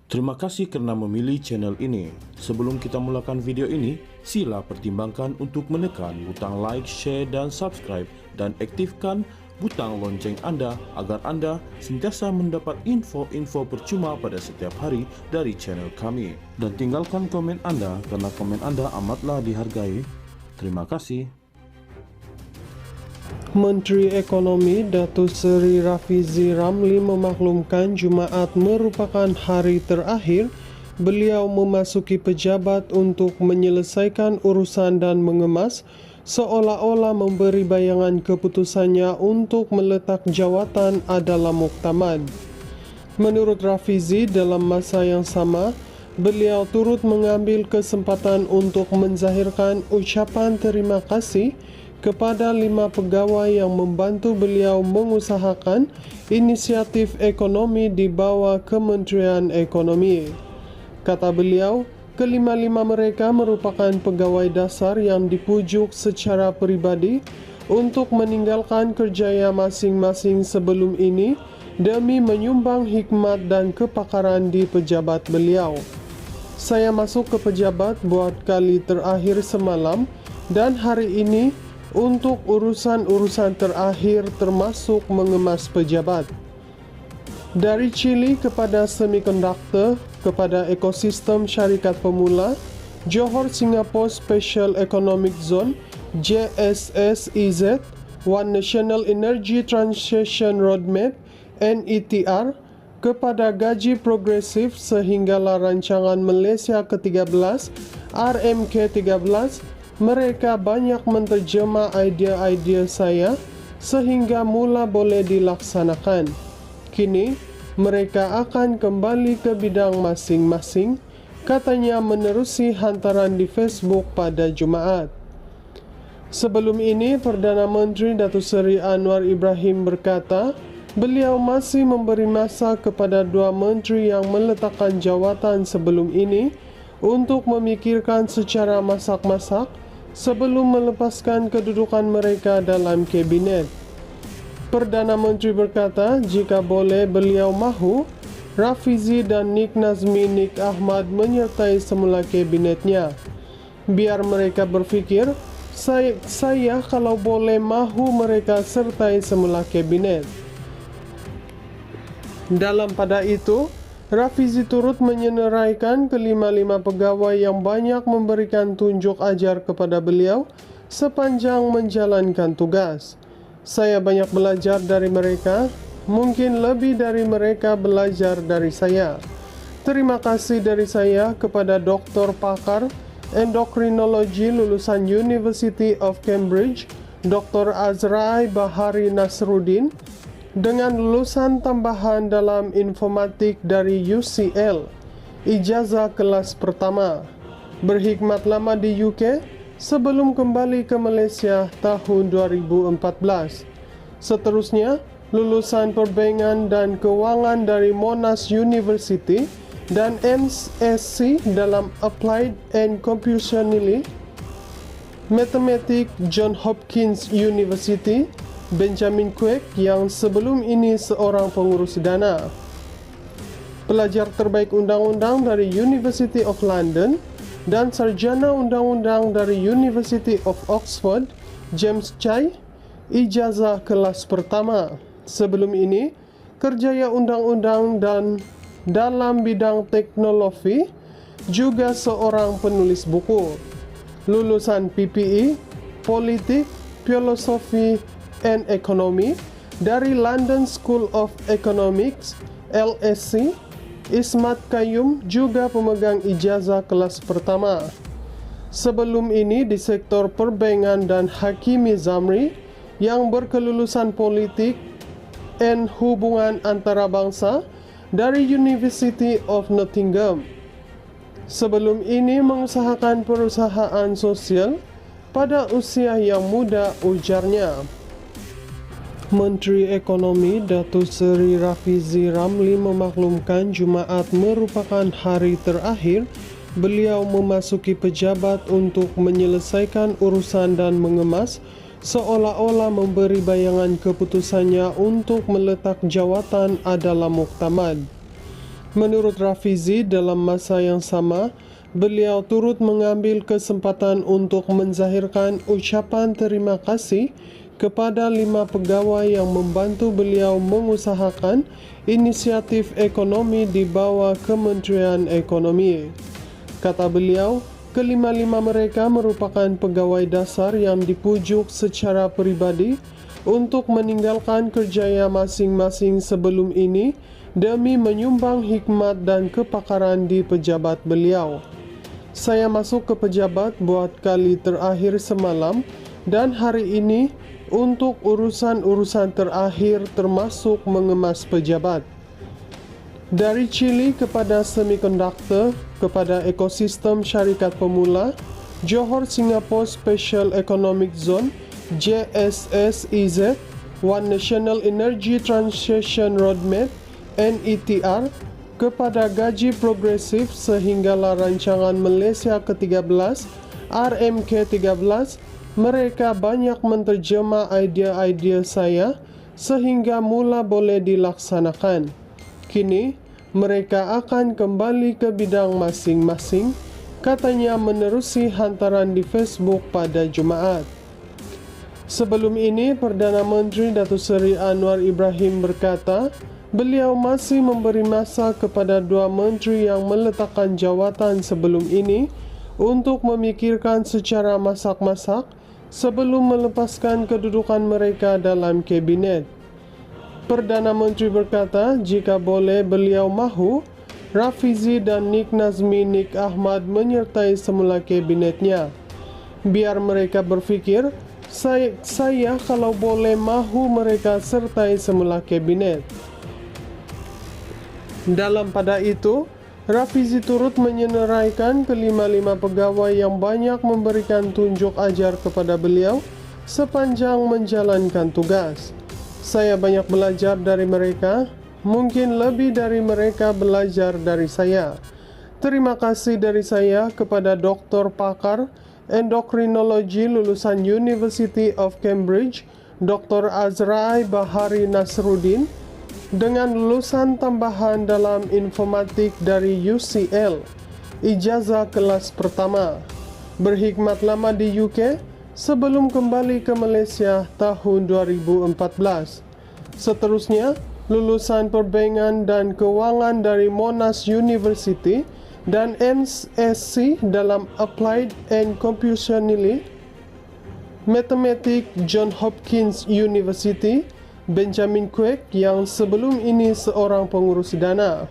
Terima kasih karena memilih channel ini. Sebelum kita mulakan video ini, sila pertimbangkan untuk menekan butang like, share, dan subscribe, dan aktifkan butang lonceng Anda agar Anda sentiasa mendapat info-info percuma pada setiap hari dari channel kami. Dan tinggalkan komen Anda karena komen Anda amatlah dihargai. Terima kasih. Menteri Ekonomi Datuk Seri Rafizi Ramli memaklumkan Jumaat merupakan hari terakhir beliau memasuki pejabat untuk menyelesaikan urusan dan mengemas, seolah-olah memberi bayangan keputusannya untuk meletak jawatan adalah muktamad. Menurut Rafizi, dalam masa yang sama, beliau turut mengambil kesempatan untuk menzahirkan ucapan terima kasih kepada 5 pegawai yang membantu beliau mengusahakan inisiatif ekonomi di bawah Kementerian Ekonomi. Kata beliau, kelima-lima mereka merupakan pegawai dasar yang dipujuk secara pribadi untuk meninggalkan kerjaya masing-masing sebelum ini demi menyumbang hikmat dan kepakaran di pejabat beliau. Saya masuk ke pejabat buat kali terakhir semalam dan hari ini untuk urusan-urusan terakhir termasuk mengemas pejabat. Dari Chile kepada semikonduktor, kepada ekosistem syarikat pemula, Johor Singapore Special Economic Zone JSSEZ, One National Energy Transition Roadmap NETR, kepada gaji progresif sehinggalah rancangan Malaysia ke-13 RMK-13, mereka banyak menterjemah idea-idea saya sehingga mula boleh dilaksanakan. Kini, mereka akan kembali ke bidang masing-masing, katanya menerusi hantaran di Facebook pada Jumaat. Sebelum ini, Perdana Menteri Datuk Seri Anwar Ibrahim berkata, beliau masih memberi masa kepada 2 menteri yang meletakkan jawatan sebelum ini untuk memikirkan secara masak-masak sebelum melepaskan kedudukan mereka dalam kabinet. Perdana Menteri berkata, jika boleh beliau mahu, Rafizi dan Nik Nazmi Nik Ahmad menyertai semula kabinetnya. Biar mereka berfikir, saya kalau boleh mahu mereka sertai semula kabinet. Dalam pada itu, Rafizi turut menyenaraikan kelima-lima pegawai yang banyak memberikan tunjuk ajar kepada beliau sepanjang menjalankan tugas. Saya banyak belajar dari mereka, mungkin lebih dari mereka belajar dari saya. Terima kasih dari saya kepada Dr. Pakar Endokrinologi lulusan University of Cambridge, Dr. Azrai Bahari Nasruddin, dengan lulusan tambahan dalam informatik dari UCL, ijazah kelas pertama, berkhidmat lama di UK sebelum kembali ke Malaysia tahun 2014. Seterusnya, lulusan perbankan dan kewangan dari Monash University dan MSc dalam Applied and Computational Mathematics Johns Hopkins University, Benjamin Quake yang sebelum ini seorang pengurus dana. Pelajar terbaik undang-undang dari University of London dan sarjana undang-undang dari University of Oxford, James Chai, ijazah kelas pertama. Sebelum ini, kerjaya undang-undang dan dalam bidang teknologi, juga seorang penulis buku. Lulusan PPE, Politik, Filosofi, and Economy dari London School of Economics, LSE. Ismat Qayyum juga pemegang ijazah kelas pertama. Sebelum ini di sektor perbankan dan Hakimi Zamri yang berkelulusan politik dan hubungan antarabangsa dari University of Nottingham. Sebelum ini mengusahakan perusahaan sosial pada usia yang muda, ujarnya. Menteri Ekonomi Datuk Seri Rafizi Ramli memaklumkan Jumaat merupakan hari terakhir beliau memasuki pejabat untuk menyelesaikan urusan dan mengemas, seolah-olah memberi bayangan keputusannya untuk meletak jawatan adalah muktamad. Menurut Rafizi, dalam masa yang sama, beliau turut mengambil kesempatan untuk menzahirkan ucapan terima kasih kepada 5 pegawai yang membantu beliau mengusahakan inisiatif ekonomi di bawah Kementerian Ekonomi. Kata beliau, kelima-lima mereka merupakan pegawai dasar yang dipujuk secara pribadi untuk meninggalkan kerjaya masing-masing sebelum ini demi menyumbang hikmat dan kepakaran di pejabat beliau. Saya masuk ke pejabat buat kali terakhir semalam dan hari ini untuk urusan-urusan terakhir termasuk mengemas pejabat. Dari Chile kepada semikonduktor, kepada ekosistem syarikat pemula, Johor Singapore Special Economic Zone JSSEZ, One National Energy Transition Roadmap NETR, kepada gaji progresif sehinggalah rancangan Malaysia ke-13 RMK-13, mereka banyak menterjemah idea-idea saya sehingga mula boleh dilaksanakan. Kini, mereka akan kembali ke bidang masing-masing, katanya menerusi hantaran di Facebook pada Jumaat. Sebelum ini, Perdana Menteri Datuk Seri Anwar Ibrahim berkata, beliau masih memberi masa kepada 2 menteri yang meletakkan jawatan sebelum ini untuk memikirkan secara masak-masak sebelum melepaskan kedudukan mereka dalam kabinet. Perdana Menteri berkata, jika boleh beliau mahu, Rafizi dan Nik Nazmi Nik Ahmad menyertai semula kabinetnya. Biar mereka berfikir, saya kalau boleh mahu mereka sertai semula kabinet. Dalam pada itu, Rafizi turut menyenaraikan kelima-lima pegawai yang banyak memberikan tunjuk ajar kepada beliau sepanjang menjalankan tugas. Saya banyak belajar dari mereka, mungkin lebih dari mereka belajar dari saya. Terima kasih dari saya kepada Dr. Pakar Endokrinologi lulusan University of Cambridge, Dr. Azrai Bahari Nasruddin, dengan lulusan tambahan dalam informatik dari UCL, ijazah kelas pertama, berkhidmat lama di UK sebelum kembali ke Malaysia tahun 2014. Seterusnya, lulusan Perbankan dan Kewangan dari Monash University dan MSc dalam Applied and Computational Mathematics Johns Hopkins University, Benjamin Quake yang sebelum ini seorang pengurus dana.